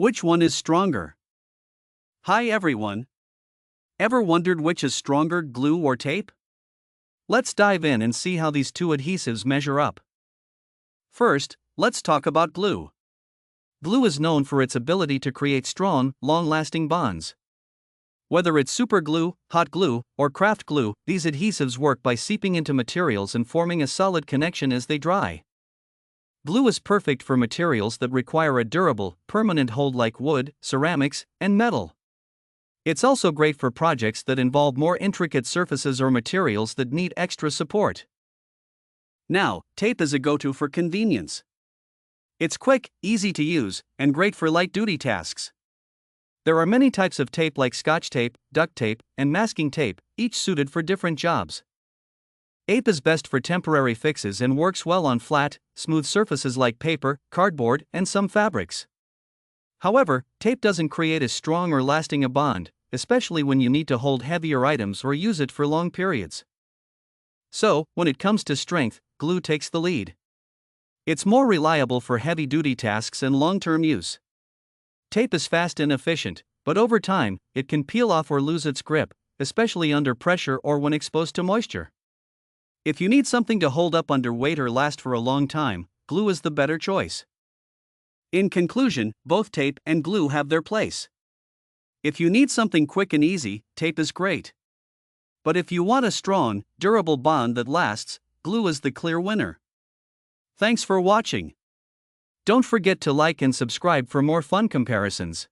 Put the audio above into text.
Which one is stronger? Hi everyone. Ever wondered which is stronger, glue or tape? Let's dive in and see how these two adhesives measure up. First, let's talk about glue. Glue is known for its ability to create strong, long-lasting bonds. Whether it's super glue, hot glue, or craft glue, these adhesives work by seeping into materials and forming a solid connection as they dry. Glue is perfect for materials that require a durable, permanent hold like wood, ceramics, and metal. It's also great for projects that involve more intricate surfaces or materials that need extra support. Now, tape is a go-to for convenience. It's quick, easy to use, and great for light-duty tasks. There are many types of tape like Scotch tape, duct tape, and masking tape, each suited for different jobs. Tape is best for temporary fixes and works well on flat, smooth surfaces like paper, cardboard, and some fabrics. However, tape doesn't create as strong or lasting a bond, especially when you need to hold heavier items or use it for long periods. So, when it comes to strength, glue takes the lead. It's more reliable for heavy-duty tasks and long-term use. Tape is fast and efficient, but over time, it can peel off or lose its grip, especially under pressure or when exposed to moisture. If you need something to hold up under weight or last for a long time, glue is the better choice. In conclusion, both tape and glue have their place. If you need something quick and easy, tape is great. But if you want a strong, durable bond that lasts, glue is the clear winner. Thanks for watching. Don't forget to like and subscribe for more fun comparisons.